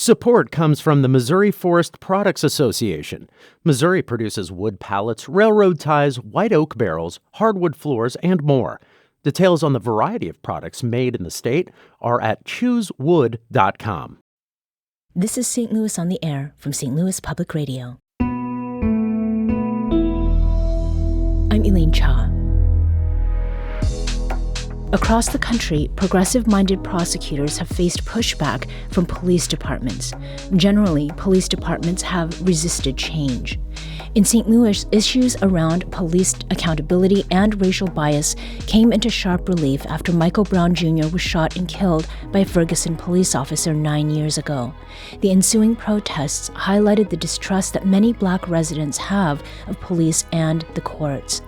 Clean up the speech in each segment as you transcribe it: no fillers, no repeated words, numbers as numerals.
Support comes from the Missouri Forest Products Association. Missouri produces wood pallets, railroad ties, white oak barrels, hardwood floors, and more. Details on the variety of products made in the state are at choosewood.com. This is St. Louis on the Air from St. Louis Public Radio. I'm Elaine Cha. Across the country, progressive-minded prosecutors have faced pushback from police departments. Generally, police departments have resisted change. In St. Louis, issues around police accountability and racial bias came into sharp relief after Michael Brown Jr. was shot and killed by a Ferguson police officer 9 years ago. The ensuing protests highlighted the distrust that many Black residents have of police and the courts.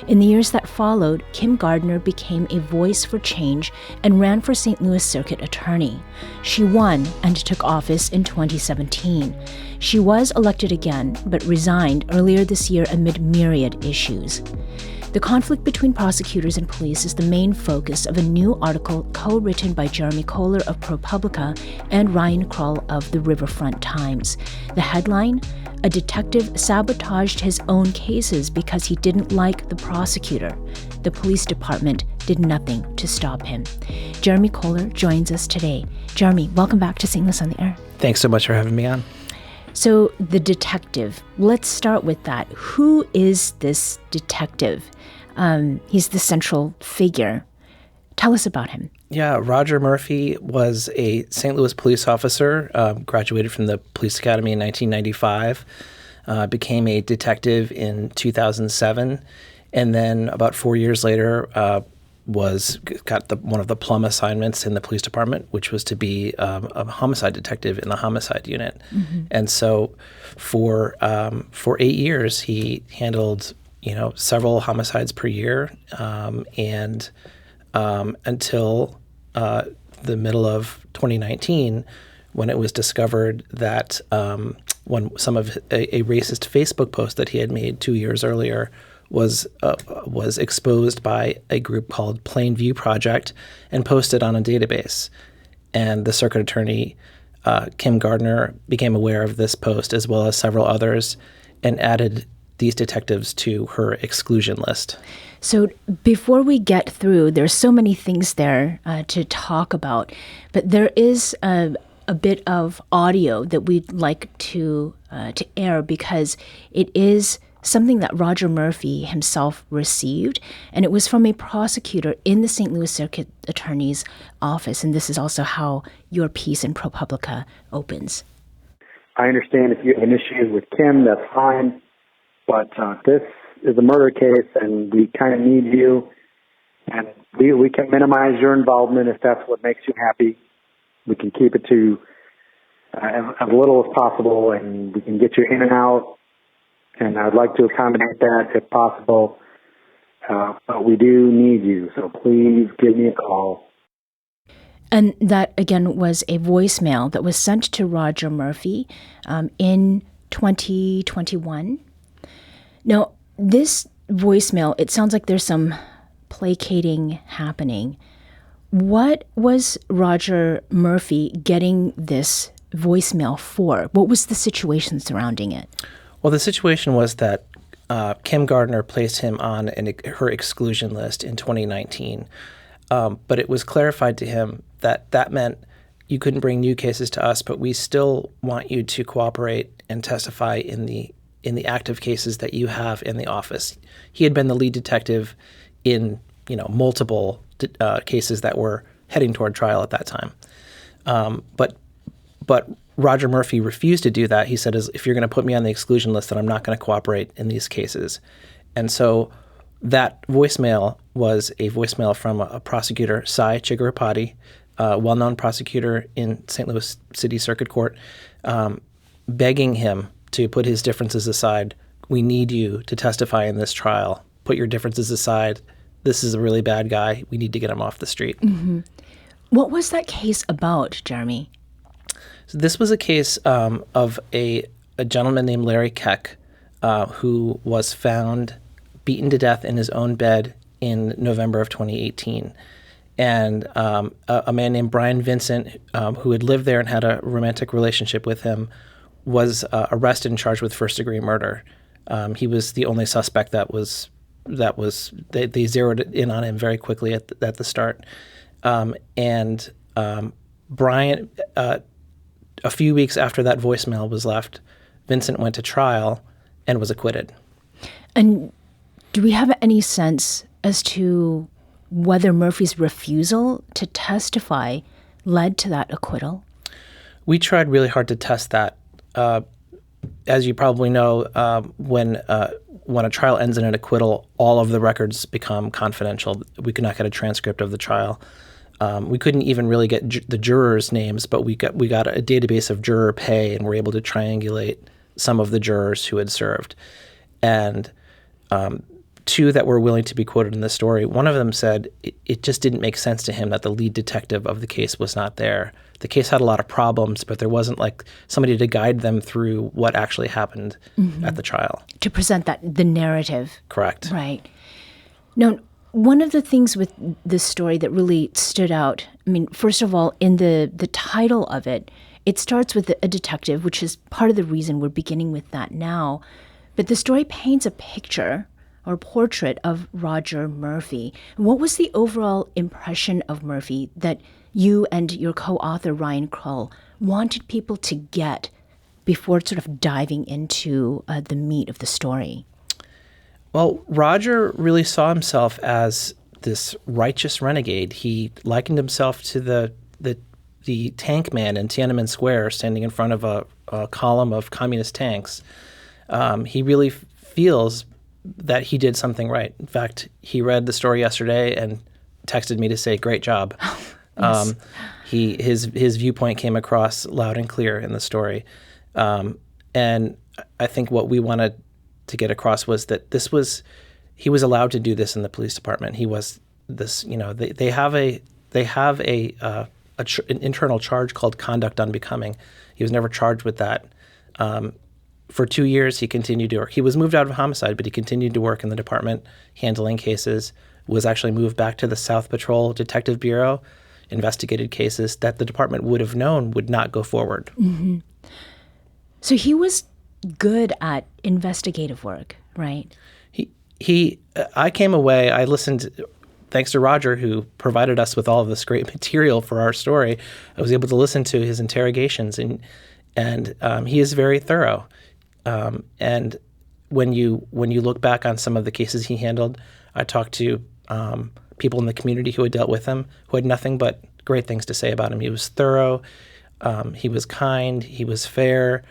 In the years that followed, Kim Gardner became a voice for change and ran for St. Louis Circuit Attorney. She won and took office in 2017. She was elected again, but resigned earlier this year amid myriad issues. The conflict between prosecutors and police is the main focus of a new article co-written by Jeremy Kohler of ProPublica and Ryan Krull of the Riverfront Times. The headline: a detective sabotaged his own cases because he didn't like the prosecutor. The police department did nothing to stop him. Jeremy Kohler joins us today. Jeremy, welcome back to St. Louis on the Air. Thanks so much for having me on. So, the detective, let's start with that. Who is this detective? He's the central figure. Tell us about him. Yeah, Roger Murphy was a St. Louis police officer, graduated from the police academy in 1995, became a detective in 2007, and then about 4 years later got one of the plum assignments in the police department, which was to be a homicide detective in the homicide unit. Mm-hmm. And so for 8 years, he handled several homicides per year, and until the middle of 2019, when it was discovered that when some of a racist Facebook post that he had made 2 years earlier was exposed by a group called Plainview Project and posted on a database. And the circuit attorney, Kim Gardner, became aware of this post as well as several others and added these detectives to her exclusion list. So before we get through, there's so many things there to talk about, but there is a bit of audio that we'd like to air because it is something that Roger Murphy himself received, and it was from a prosecutor in the St. Louis Circuit Attorney's office, and this is also how your piece in ProPublica opens. I understand if you have an issue with Kim, that's fine, but this is a murder case, and we kind of need you, and we can minimize your involvement if that's what makes you happy. We can keep it to as little as possible, and we can get you in and out, and I'd like to accommodate that if possible, but we do need you, so please give me a call. And that, again, was a voicemail that was sent to Roger Murphy in 2021. Now, this voicemail, it sounds like there's some placating happening. What was Roger Murphy getting this voicemail for? What was the situation surrounding it? Well, the situation was that Kim Gardner placed him on her exclusion list in 2019, but it was clarified to him that meant you couldn't bring new cases to us, but we still want you to cooperate and testify in the active cases that you have in the office. He had been the lead detective in multiple cases that were heading toward trial at that time. But Roger Murphy refused to do that. He said, if you're going to put me on the exclusion list, then I'm not going to cooperate in these cases. And so that voicemail was a voicemail from a prosecutor, Cy Chigarapati, a well-known prosecutor in St. Louis City Circuit Court, begging him to put his differences aside. We need you to testify in this trial. Put your differences aside. This is a really bad guy. We need to get him off the street. Mm-hmm. What was that case about, Jeremy? So this was a case of a gentleman named Larry Keck who was found beaten to death in his own bed in November of 2018. and a man named Brian Vincent, who had lived there and had a romantic relationship with him, was arrested and charged with first-degree murder. He was the only suspect they zeroed in on him very quickly at the start. Brian, a few weeks after that voicemail was left, Vincent went to trial and was acquitted. And do we have any sense as to whether Murphy's refusal to testify led to that acquittal? We tried really hard to test that. As you probably know, when a trial ends in an acquittal, all of the records become confidential. We could not get a transcript of the trial. We couldn't even really get the jurors' names, but we got a database of juror pay, and were able to triangulate some of the jurors who had served. And two that were willing to be quoted in the story, one of them said it just didn't make sense to him that the lead detective of the case was not there. The case had a lot of problems, but there wasn't like somebody to guide them through what actually happened at the trial. To present the narrative. Correct. Right. Now, one of the things with this story that really stood out, I mean, first of all, in the title of it, it starts with a detective, which is part of the reason we're beginning with that now. But the story paints a picture or portrait of Roger Murphy. What was the overall impression of Murphy that you and your co-author, Ryan Krull, wanted people to get before sort of diving into the meat of the story? Well, Roger really saw himself as this righteous renegade. He likened himself to the tank man in Tiananmen Square standing in front of a column of communist tanks. He really feels that he did something right. In fact, he read the story yesterday and texted me to say, "Great job." Yes. His viewpoint came across loud and clear in the story. And I think what we wanted to get across was that he was allowed to do this in the police department. He was this, they have an internal charge called conduct unbecoming. He was never charged with that. For 2 years, he continued to work. He was moved out of homicide, but he continued to work in the department, handling cases, was actually moved back to the South Patrol Detective Bureau, investigated cases that the department would have known would not go forward. Mm-hmm. So he was good at investigative work, right? I came away, I listened, thanks to Roger, who provided us with all of this great material for our story. I was able to listen to his interrogations, and he is very thorough. And when you look back on some of the cases he handled, I talked to people in the community who had dealt with him, who had nothing but great things to say about him. He was thorough, he was kind, he was fair,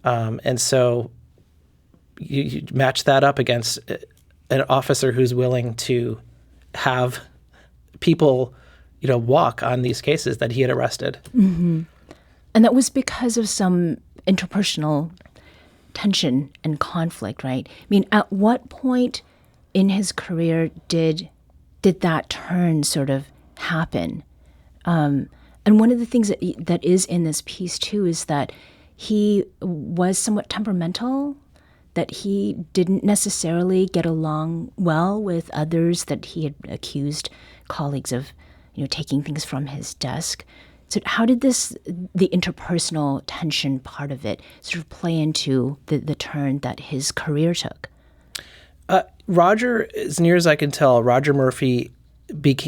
and so you match that up against an officer who's willing to have people, walk on these cases that he had arrested. Mm-hmm. And that was because of some interpersonal tension and conflict, right? I mean, at what point in his career did that turn sort of happen? And one of the things that is in this piece too is that he was somewhat temperamental, that he didn't necessarily get along well with others, that he had accused colleagues of, taking things from his desk. So how did the interpersonal tension part of it sort of play into the turn that his career took? Roger, as near as I can tell, Roger Murphy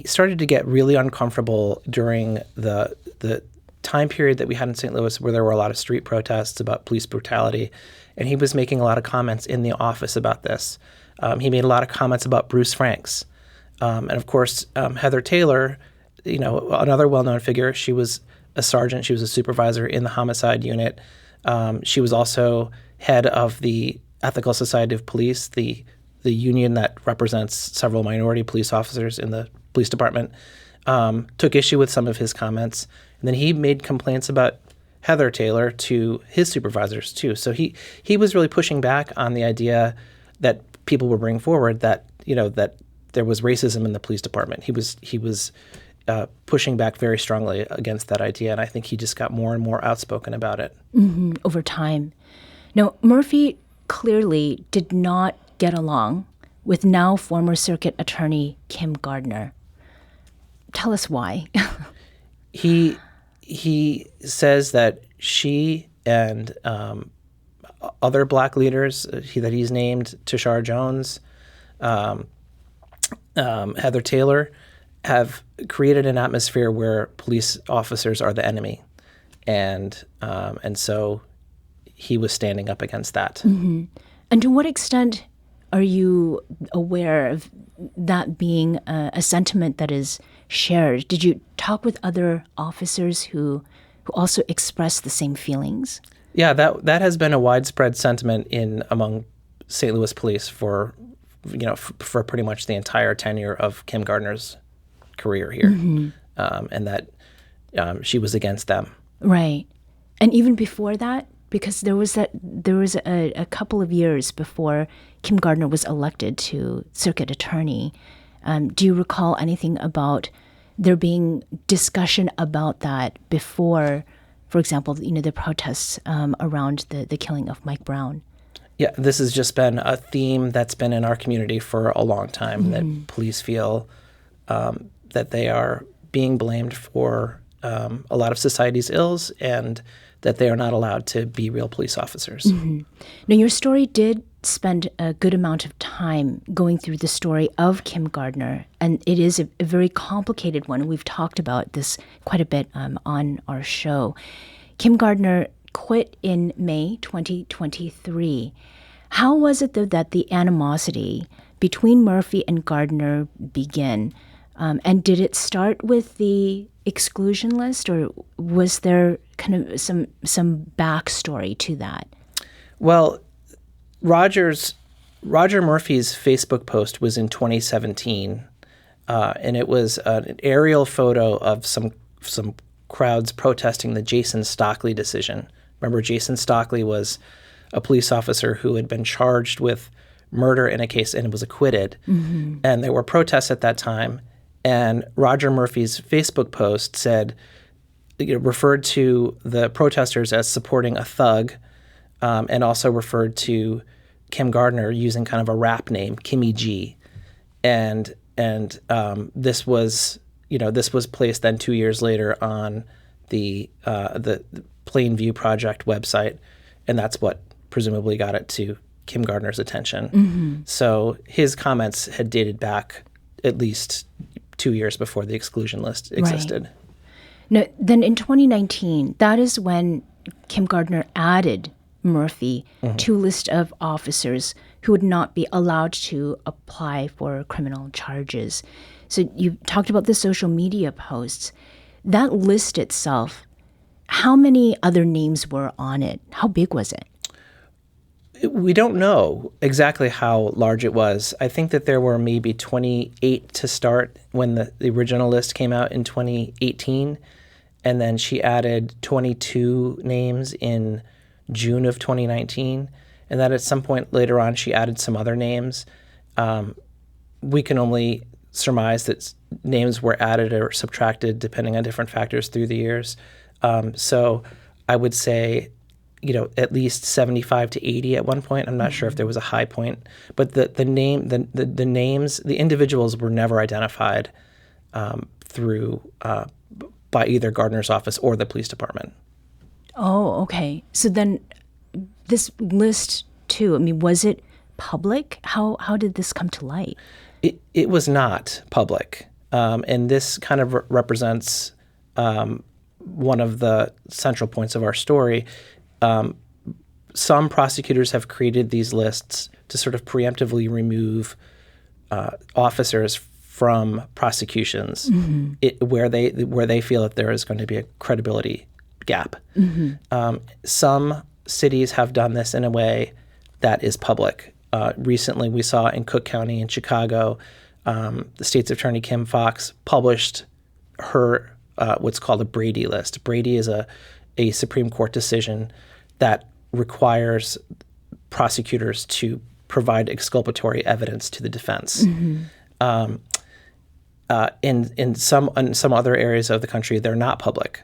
started to get really uncomfortable during the time period that we had in St. Louis, where there were a lot of street protests about police brutality, and he was making a lot of comments in the office about this. He made a lot of comments about Bruce Franks. And of course, Heather Taylor, another well-known figure, she was a sergeant, she was a supervisor in the homicide unit. She was also head of the Ethical Society of Police, the union that represents several minority police officers in the police department, took issue with some of his comments. And then he made complaints about Heather Taylor to his supervisors too. So he was really pushing back on the idea that people were bringing forward that, that there was racism in the police department. He was pushing back very strongly against that idea, and I think he just got more and more outspoken about it. Mm-hmm, over time. Now, Murphy clearly did not get along with now former circuit attorney Kim Gardner. Tell us why. He says that she and other Black leaders that he's named, Tashar Jones, Heather Taylor, have created an atmosphere where police officers are the enemy, and so he was standing up against that. Mm-hmm. And to what extent are you aware of that being a sentiment that is shared? Did you talk with other officers who also expressed the same feelings? Yeah, that has been a widespread sentiment among St. Louis police for pretty much the entire tenure of Kim Gardner's career here, and that she was against them. Right, and even before that, because there was a couple of years before Kim Gardner was elected to circuit attorney. Do you recall anything about there being discussion about that before, for example, the protests around the killing of Mike Brown? Yeah, this has just been a theme that's been in our community for a long time, that police feel that they are being blamed for a lot of society's ills, and that they are not allowed to be real police officers. Now, your story did spend a good amount of time going through the story of Kim Gardner, and it is a very complicated one. We've talked about this quite a bit on our show. Kim Gardner quit in May 2023. How was it, though, that the animosity between Murphy and Gardner began? And did it start with the exclusion list, or was there kind of some backstory to that? Well, Roger Murphy's Facebook post was in 2017, and it was an aerial photo of some crowds protesting the Jason Stockley decision. Remember, Jason Stockley was a police officer who had been charged with murder in a case and was acquitted. And there were protests at that time. And Roger Murphy's Facebook post said, referred to the protesters as supporting a thug, and also referred to Kim Gardner using kind of a rap name, Kimmy G. And this was placed then 2 years later on the Plainview Project website, and that's what presumably got it to Kim Gardner's attention. So his comments had dated back at least 2 years before the exclusion list existed. Right. Now, then in 2019, that is when Kim Gardner added Murphy to a list of officers who would not be allowed to apply for criminal charges. So you talked about the social media posts. That list itself, how many other names were on it? How big was it? We don't know exactly how large it was. I think that there were maybe 28 to start when the original list came out in 2018. And then she added 22 names in June of 2019. And then at some point later on, she added some other names. We can only surmise that names were added or subtracted depending on different factors through the years. So I would say, at least 75 to 80 at one point. I'm not sure if there was a high point, but the names, the individuals were never identified by either Gardner's office or the police department. Oh, okay. So then this list too, was it public? How did this come to light? It was not public. And this kind of represents one of the central points of our story. Some prosecutors have created these lists to sort of preemptively remove officers from prosecutions where they feel that there is going to be a credibility gap. Some cities have done this in a way that is public. Recently, we saw in Cook County in Chicago, the state's attorney Kim Foxx published her what's called a Brady list. Brady is a Supreme Court decision that requires prosecutors to provide exculpatory evidence to the defense. In some other areas of the country, they're not public,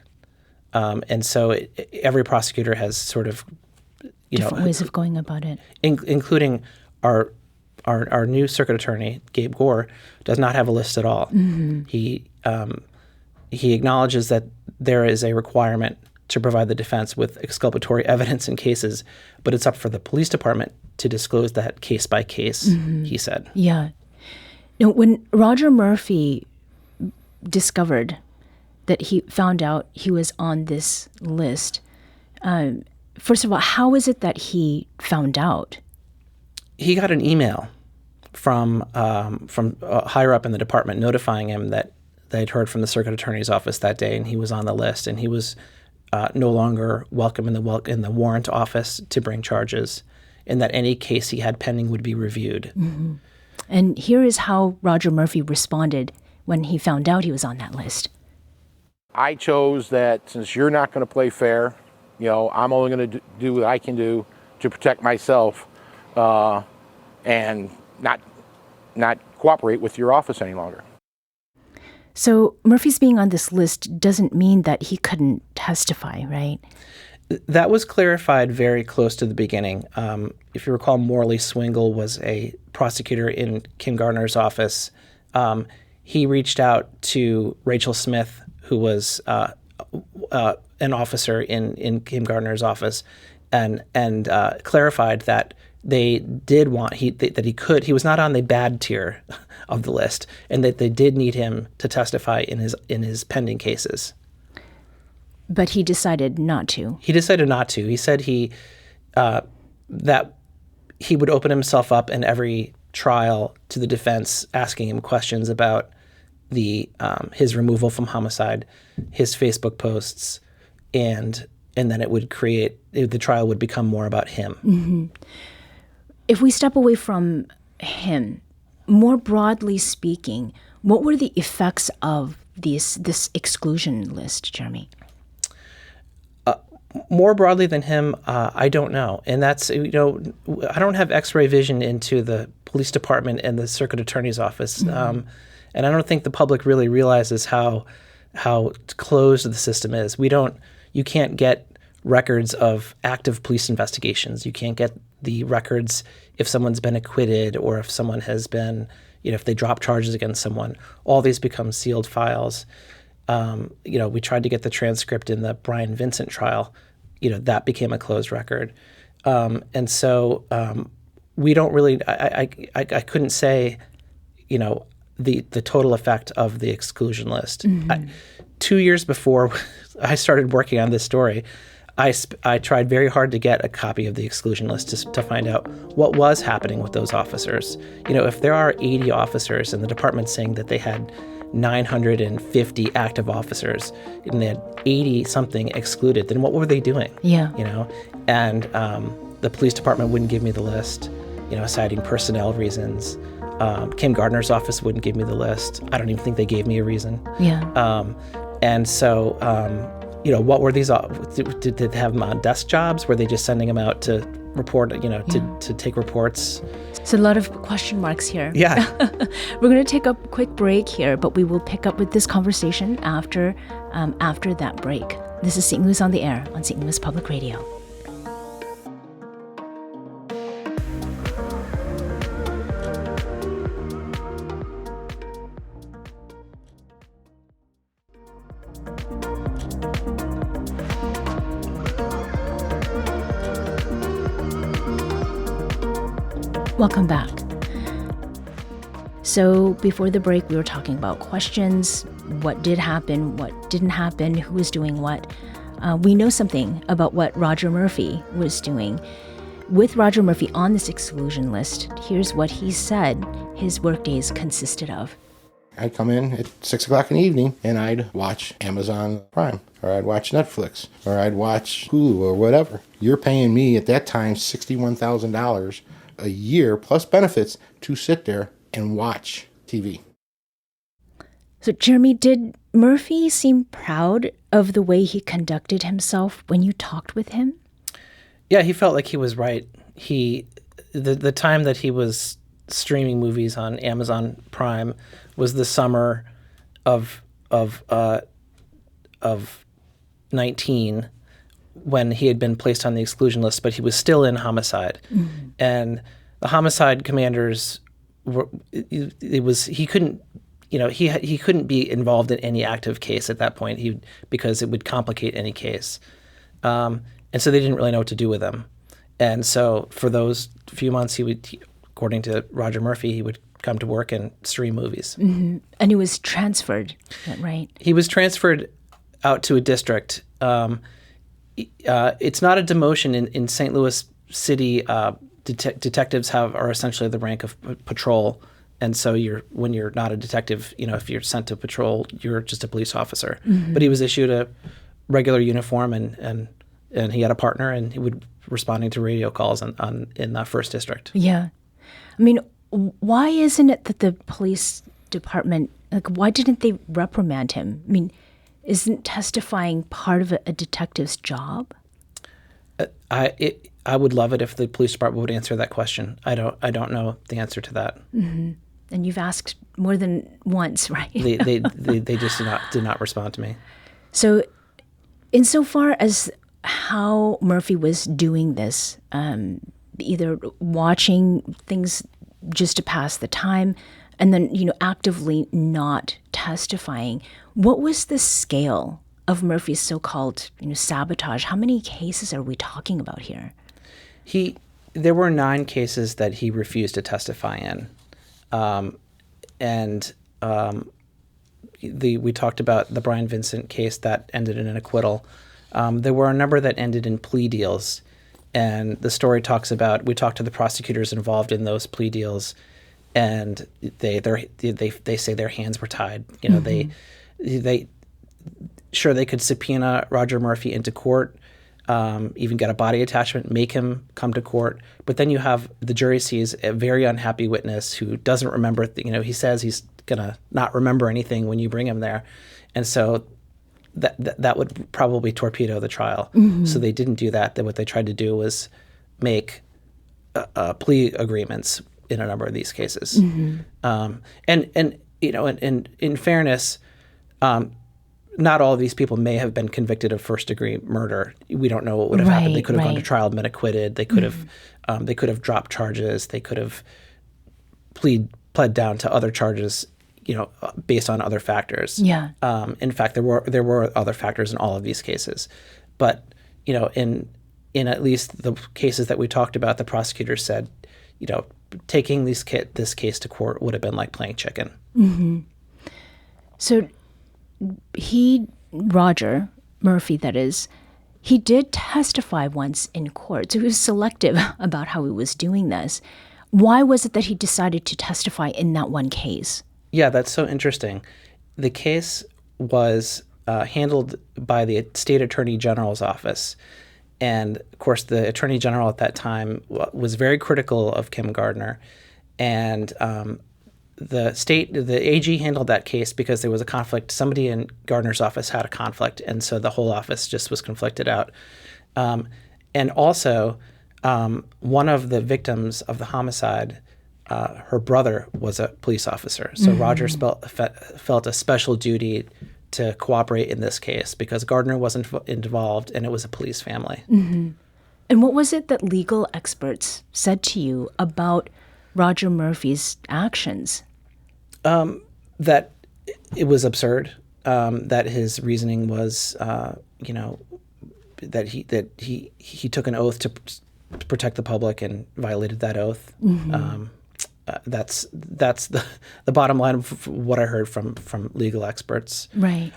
and so every prosecutor has sort of different ways of going about it, including our our new circuit attorney, Gabe Gore, does not have a list at all. He acknowledges that there is a requirement to provide the defense with exculpatory evidence in cases, but it's up for the police department to disclose that case by case, he said. Yeah. Now, when Roger Murphy discovered that he found out he was on this list, first of all, how is it that he found out? He got an email from higher up in the department notifying him that they'd heard from the circuit attorney's office that day, and he was on the list, and he was no longer welcome in the warrant office to bring charges, and that any case he had pending would be reviewed. And here is how Roger Murphy responded when he found out he was on that list. I chose that since you're not going to play fair, I'm only going to do what I can do to protect myself and not cooperate with your office any longer. So Murphy's being on this list doesn't mean that he couldn't testify, right? That was clarified very close to the beginning. If you recall, Morley Swingle was a prosecutor in Kim Gardner's office. He reached out to Rachel Smith, who was an officer in Kim Gardner's office, and clarified that they did want that he was not on the bad tier of the list, and that they did need him to testify in his pending cases. But he decided not to. He decided not to. He said that he would open himself up in every trial to the defense, asking him questions about his removal from homicide, his Facebook posts, and then the trial would become more about him. If we step away from him, more broadly speaking, what were the effects of this exclusion list, Jeremy? More broadly than him, I don't know. And that's, I don't have x-ray vision into the police department and the circuit attorney's office. And I don't think the public really realizes how closed the system is. You can't get records of active police investigations. You can't get the records if someone's been acquitted or if someone has been, if they drop charges against someone. All these become sealed files. We tried to get the transcript in the Brian Vincent trial. That became a closed record. And so we don't really, I couldn't say, the total effect of the exclusion list. 2 years before I started working on this story, I tried very hard to get a copy of the exclusion list to find out what was happening with those officers. If there are 80 officers and the department's saying that they had 950 active officers and they had 80-something excluded, then what were they doing? Yeah. And the police department wouldn't give me the list, citing personnel reasons. Kim Gardner's office wouldn't give me the list. I don't even think they gave me a reason. Yeah. And so, what were these? Did they have them on desk jobs? Were they just sending them out to report, to take reports? It's a lot of question marks here. Yeah. We're going to take a quick break here, but we will pick up with this conversation after that break. This is St. Louis on the Air on St. Louis Public Radio. Welcome back. So before the break, we were talking about questions, what did happen, what didn't happen, who was doing what. We know something about what Roger Murphy was doing. With Roger Murphy on this exclusion list, here's what he said his workdays consisted of. I'd come in at 6 o'clock in the evening and I'd watch Amazon Prime, or I'd watch Netflix, or I'd watch Hulu or whatever. You're paying me at that time $61,000 a year plus benefits to sit there and watch TV. So, Jeremy, did Murphy seem proud of the way he conducted himself when you talked with him? Yeah, he felt like he was right. The time that he was streaming movies on Amazon Prime was the summer of 19, when he had been placed on the exclusion list, but he was still in homicide. And the homicide commanders he couldn't, he couldn't be involved in any active case at that point because it would complicate any case. And so they didn't really know what to do with him. And so for those few months, according to Roger Murphy, he would come to work and stream movies. Mm-hmm. And he was transferred, right? He was transferred out to a district. It's not a demotion in St. Louis City. Detectives are essentially the rank of patrol, and so when you're not a detective, if you're sent to patrol, you're just a police officer. Mm-hmm. But he was issued a regular uniform, and he had a partner, and he would responding to radio calls in the first district. Yeah, I mean, why isn't it that the police department, why didn't they reprimand him? I mean, isn't testifying part of a detective's job? I would love it if the police department would answer that question. I don't know the answer to that. Mm-hmm. And you've asked more than once, right? they just did not respond to me. So, insofar as how Murphy was doing this, either watching things just to pass the time, and then actively not testifying, what was the scale of Murphy's so-called sabotage? How many cases are we talking about here? There were 9 cases that he refused to testify in, we talked about the Brian Vincent case that ended in an acquittal. There were a number that ended in plea deals, and the story talks about, we talked to the prosecutors involved in those plea deals, and they say their hands were tied. Mm-hmm. They could subpoena Roger Murphy into court, even get a body attachment, make him come to court. But then the jury sees a very unhappy witness who doesn't remember, he says he's going to not remember anything when you bring him there. And so that would probably torpedo the trial. Mm-hmm. So they didn't do that. What they tried to do was make plea agreements in a number of these cases. Mm-hmm. And in fairness, not all of these people may have been convicted of first-degree murder. We don't know what would have happened. They could have gone to trial and been acquitted. They could have dropped charges. They could have pled down to other charges, based on other factors. Yeah. In fact, there were other factors in all of these cases, but in at least the cases that we talked about, the prosecutor said, taking this case to court would have been like playing chicken. Mm-hmm. So Roger Murphy, that is, he did testify once in court. So he was selective about how he was doing this. Why was it that he decided to testify in that one case? Yeah, that's so interesting. The case was handled by the state attorney general's office. And of course, the attorney general at that time was very critical of Kim Gardner. And the AG handled that case because there was a conflict. Somebody in Gardner's office had a conflict, and so the whole office just was conflicted out. And also, one of the victims of the homicide, her brother was a police officer. So mm-hmm. Roger felt a special duty to cooperate in this case because Gardner wasn't involved, and it was a police family. Mm-hmm. And what was it that legal experts said to you about Roger Murphy's actions? That it was absurd. That his reasoning was, that he took an oath to protect the public and violated that oath. Mm-hmm. That's the bottom line of what I heard from legal experts. Right.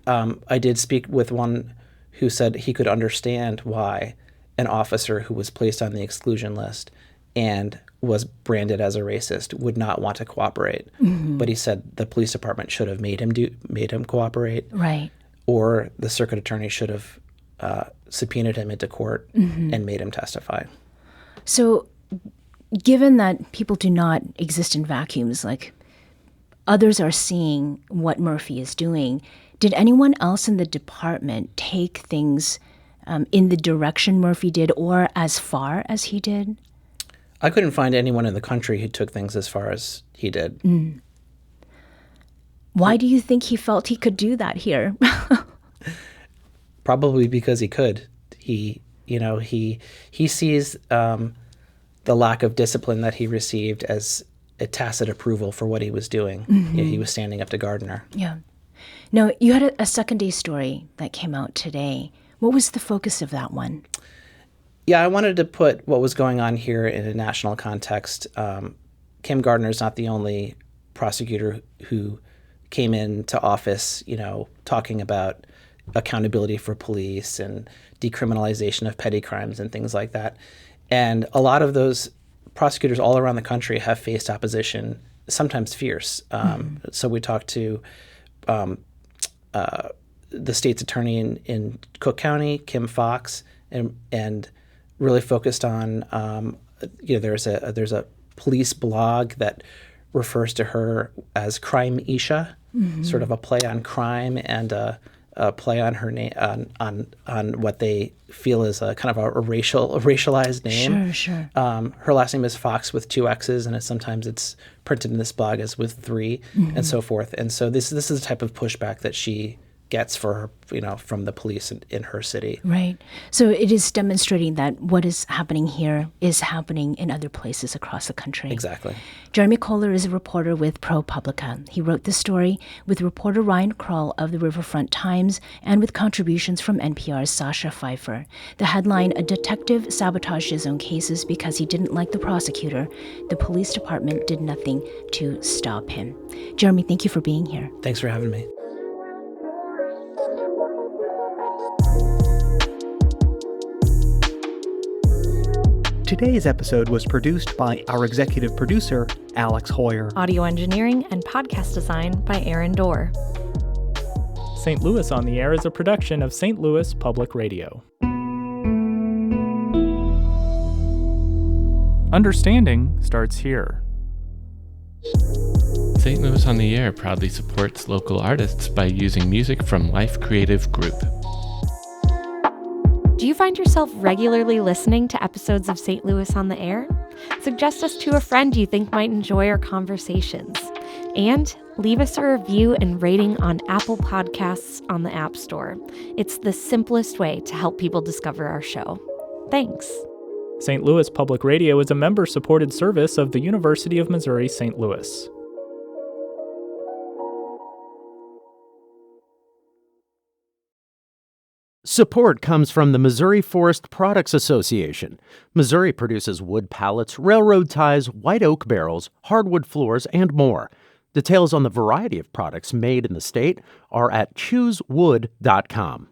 I did speak with one who said he could understand why an officer who was placed on the exclusion list and was branded as a racist would not want to cooperate. Mm-hmm. But he said the police department should have made him cooperate. Right. Or the circuit attorney should have subpoenaed him into court mm-hmm. and made him testify. So given that people do not exist in vacuums, like others are seeing what Murphy is doing, did anyone else in the department take things in the direction Murphy did or as far as he did? I couldn't find anyone in the country who took things as far as he did. Mm. Why do you think he felt he could do that here? Probably because he could. He sees the lack of discipline that he received as a tacit approval for what he was doing. He was standing up to Gardner. Yeah. Now, you had a second-day story that came out today. What was the focus of that one? Yeah, I wanted to put what was going on here in a national context. Kim Gardner is not the only prosecutor who came into office, talking about accountability for police and decriminalization of petty crimes and things like that. And a lot of those prosecutors all around the country have faced opposition, sometimes fierce. So we talked to the state's attorney in Cook County, Kim Fox, and really focused on there's a police blog that refers to her as Crime Isha, sort of a play on crime and a play on her name on what they feel is a kind of a racialized name. Sure. Her last name is Fox with 2 X's, and sometimes it's printed in this blog as with 3, and so forth. And so this is the type of pushback that she gets for her, from the police in her city. Right. So it is demonstrating that what is happening here is happening in other places across the country. Exactly. Jeremy Kohler is a reporter with ProPublica. He wrote this story with reporter Ryan Krull of the Riverfront Times and with contributions from NPR's Sasha Pfeiffer. The headline, "A detective sabotaged his own cases because he didn't like the prosecutor. The police department did nothing to stop him." Jeremy, thank you for being here. Thanks for having me. Today's episode was produced by our executive producer, Alex Hoyer. Audio engineering and podcast design by Aaron Dorr. St. Louis on the Air is a production of St. Louis Public Radio. Understanding starts here. St. Louis on the Air proudly supports local artists by using music from Life Creative Group. Do you find yourself regularly listening to episodes of St. Louis on the Air? Suggest us to a friend you think might enjoy our conversations. And leave us a review and rating on Apple Podcasts on the App Store. It's the simplest way to help people discover our show. Thanks. St. Louis Public Radio is a member-supported service of the University of Missouri St. Louis. Support comes from the Missouri Forest Products Association. Missouri produces wood pallets, railroad ties, white oak barrels, hardwood floors, and more. Details on the variety of products made in the state are at choosewood.com.